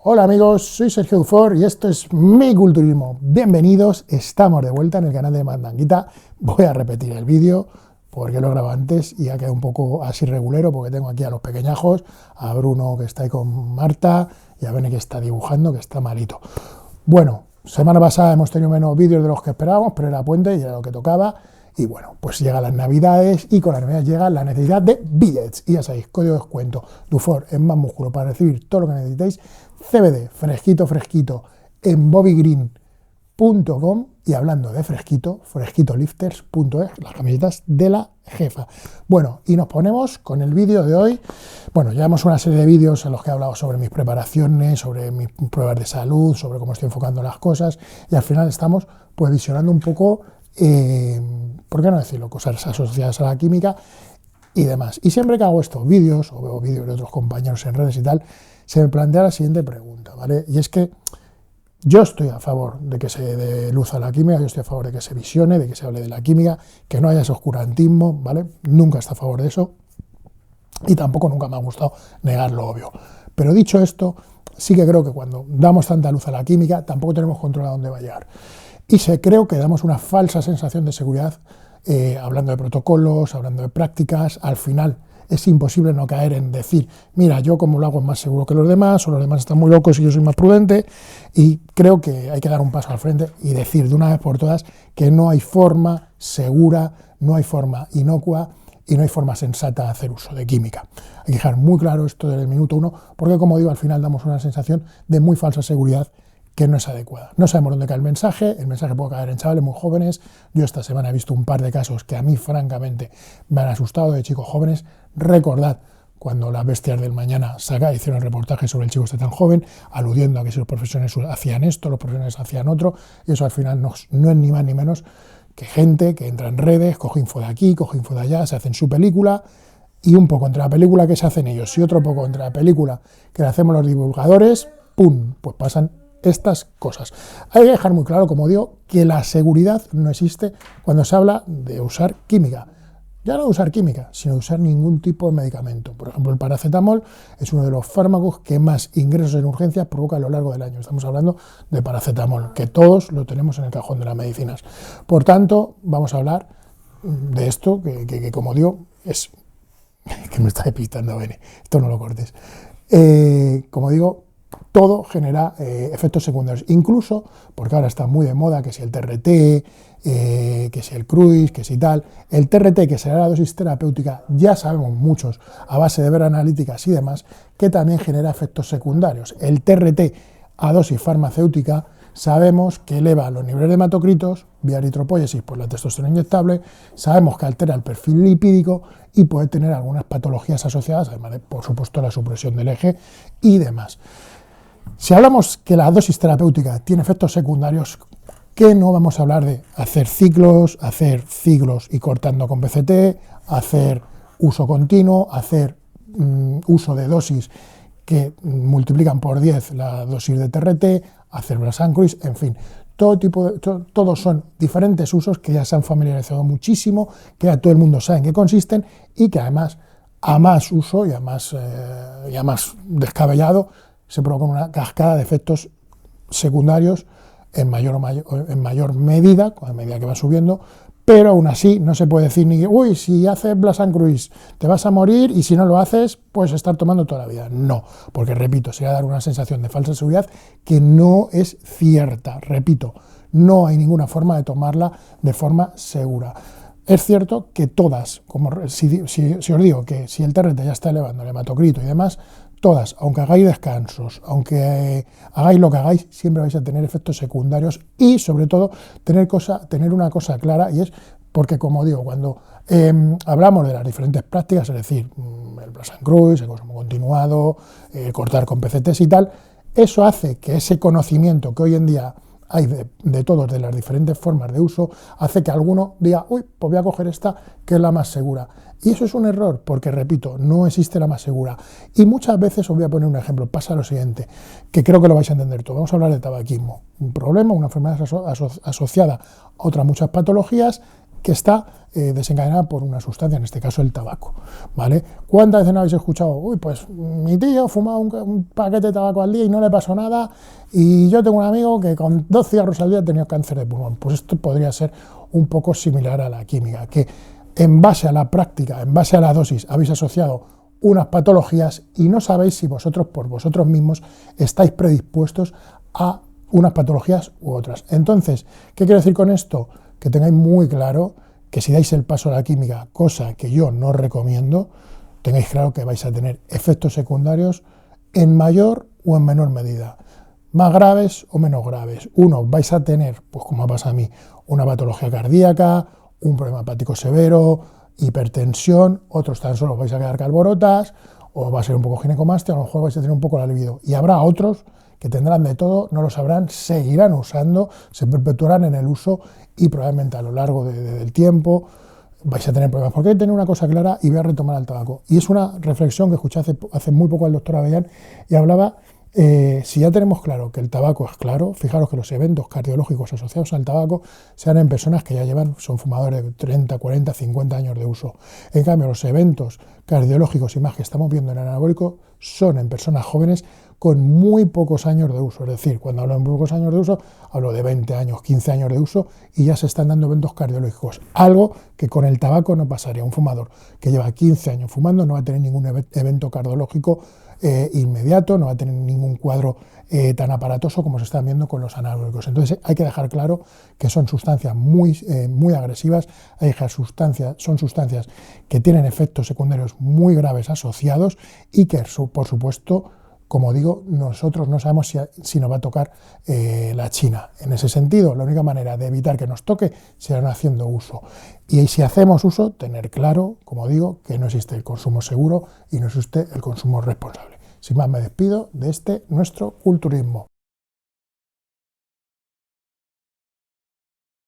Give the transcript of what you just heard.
Hola amigos, soy Sergio Dufour y esto es Mi Culturismo. Bienvenidos, estamos de vuelta en el canal de Mandanguita. Voy a repetir el vídeo porque lo he grabado antes y ha quedado un poco así regulero porque tengo aquí a los pequeñajos, a Bruno que está ahí con Marta y a Bene que está dibujando, que está malito. Bueno, semana pasada hemos tenido menos vídeos de los que esperábamos, pero era puente y era lo que tocaba. Y bueno, pues llegan las navidades y con las navidades llega la necesidad de billets. Y ya sabéis, código de descuento Dufour en Más Músculo para recibir todo lo que necesitéis. CBD, fresquito, en bobbygreen.com. Y hablando de fresquito, fresquitolifters.es, las camisetas de la jefa. Bueno, y nos ponemos con el vídeo de hoy. Bueno, llevamos una serie de vídeos en los que he hablado sobre mis preparaciones, sobre mis pruebas de salud, sobre cómo estoy enfocando las cosas. Y al final estamos pues visionando un poco... ¿por qué no decirlo? Cosas asociadas a la química y demás. Y siempre que hago estos vídeos, o veo vídeos de otros compañeros en redes y tal, se me plantea la siguiente pregunta, ¿vale? Y es que yo estoy a favor de que se dé luz a la química, yo estoy a favor de que se visione, de que se hable de la química, que no haya ese oscurantismo, ¿vale? Nunca está a favor de eso y tampoco nunca me ha gustado negar lo obvio. Pero dicho esto, sí que creo que cuando damos tanta luz a la química, tampoco tenemos control a dónde va a llegar. Y creo que damos una falsa sensación de seguridad hablando de protocolos, hablando de prácticas. Al final es imposible no caer en decir, mira, yo como lo hago es más seguro que los demás, o los demás están muy locos y yo soy más prudente. Y creo que hay que dar un paso al frente y decir de una vez por todas que no hay forma segura, no hay forma inocua y no hay forma sensata de hacer uso de química. Hay que dejar muy claro esto desde el minuto uno, porque como digo, al final damos una sensación de muy falsa seguridad que no es adecuada. No sabemos dónde cae el mensaje puede caer en chavales muy jóvenes. Yo esta semana he visto un par de casos que a mí francamente me han asustado de chicos jóvenes. Recordad cuando las bestias del mañana hicieron el reportaje sobre el chico este tan joven, aludiendo a que si los profesores hacían esto, los profesores hacían otro, y eso al final no es ni más ni menos que gente que entra en redes, coge info de aquí, coge info de allá, se hacen su película, y un poco entre la película que se hacen ellos y otro poco entre la película que le hacemos los divulgadores, ¡pum!, pues pasan estas cosas. Hay que dejar muy claro, como digo, que la seguridad no existe cuando se habla de usar química. Ya no de usar química, sino de usar ningún tipo de medicamento. Por ejemplo, el paracetamol es uno de los fármacos que más ingresos en urgencias provoca a lo largo del año. Estamos hablando de paracetamol, que todos lo tenemos en el cajón de las medicinas. Por tanto, vamos a hablar de esto, que como digo, es... que me está despistando, Bene, esto no lo cortes. Como digo, todo genera efectos secundarios, incluso porque ahora está muy de moda que si el TRT, que si el cruise, que si tal. El TRT, que será la dosis terapéutica, ya sabemos muchos, a base de ver analíticas y demás, que también genera efectos secundarios. El TRT a dosis farmacéutica sabemos que eleva los niveles de hematocritos, vía eritropoiesis por la testosterona inyectable, sabemos que altera el perfil lipídico y puede tener algunas patologías asociadas, además de, por supuesto, la supresión del eje y demás. Si hablamos que la dosis terapéutica tiene efectos secundarios, ¿qué no vamos a hablar de hacer ciclos y cortando con BCT, hacer uso continuo, hacer uso de dosis que multiplican por 10 la dosis de TRT, hacer Brasan Cruise, en fin, todos son diferentes usos que ya se han familiarizado muchísimo, que ya todo el mundo sabe en qué consisten y que además a más uso y a más descabellado se provoca una cascada de efectos secundarios en mayor medida, a medida que va subiendo, pero aún así no se puede decir ni, uy, si haces Brasan Cruise te vas a morir y si no lo haces, puedes estar tomando toda la vida. No, porque repito, sería dar una sensación de falsa seguridad que no es cierta. Repito, no hay ninguna forma de tomarla de forma segura. Es cierto que todas, como si os digo que si el TRT ya está elevando el hematocrito y demás, todas, aunque hagáis descansos, aunque hagáis lo que hagáis, siempre vais a tener efectos secundarios y, sobre todo, tener una cosa clara, y es porque, como digo, cuando hablamos de las diferentes prácticas, es decir, el Brasan Cruise, el consumo continuado, cortar con PCTs y tal, eso hace que ese conocimiento que hoy en día hay de todos, de las diferentes formas de uso, hace que alguno diga, uy, pues voy a coger esta, que es la más segura. Y eso es un error, porque, repito, no existe la más segura. Y muchas veces, os voy a poner un ejemplo, pasa lo siguiente, que creo que lo vais a entender todo. Vamos a hablar de tabaquismo, un problema, una enfermedad asociada a otras muchas patologías, que está desencadenada por una sustancia, en este caso el tabaco, ¿vale? ¿Cuántas veces no habéis escuchado? Uy, pues mi tío fumaba un paquete de tabaco al día y no le pasó nada, y yo tengo un amigo que con 2 cigarros al día ha tenido cáncer de pulmón. Pues esto podría ser un poco similar a la química, que en base a la práctica, en base a la dosis, habéis asociado unas patologías y no sabéis si vosotros por vosotros mismos estáis predispuestos a unas patologías u otras. Entonces, ¿qué quiero decir con esto? Que tengáis muy claro que si dais el paso a la química, cosa que yo no recomiendo, tengáis claro que vais a tener efectos secundarios en mayor o en menor medida, más graves o menos graves. Uno, vais a tener, pues como pasa a mí, una patología cardíaca, un problema hepático severo, hipertensión, otros tan solo vais a quedar calborotas, o va a ser un poco ginecomastia, a lo mejor vais a tener un poco la libido. Y habrá otros que tendrán de todo, no lo sabrán, seguirán usando, se perpetuarán en el uso y probablemente a lo largo del tiempo vais a tener problemas. Porque hay que tener una cosa clara y voy a retomar al tabaco. Y es una reflexión que escuché hace muy poco al doctor Avellán y hablaba, si ya tenemos claro que el tabaco es claro, fijaros que los eventos cardiológicos asociados al tabaco sean en personas que ya son fumadores de 30, 40, 50 años de uso. En cambio, los eventos cardiológicos y más que estamos viendo en el anabólico son en personas jóvenes con muy pocos años de uso. Es decir, cuando hablo de muy pocos años de uso, hablo de 20 años, 15 años de uso y ya se están dando eventos cardiológicos. Algo que con el tabaco no pasaría. Un fumador que lleva 15 años fumando no va a tener ningún evento cardiológico inmediato, no va a tener ningún cuadro tan aparatoso como se están viendo con los anabólicos. Entonces hay que dejar claro que son sustancias muy agresivas, son sustancias que tienen efectos secundarios muy graves asociados y que, por supuesto, como digo, nosotros no sabemos si nos va a tocar la China. En ese sentido, la única manera de evitar que nos toque será no haciendo uso. Y si hacemos uso, tener claro, como digo, que no existe el consumo seguro y no existe el consumo responsable. Sin más, me despido de nuestro culturismo.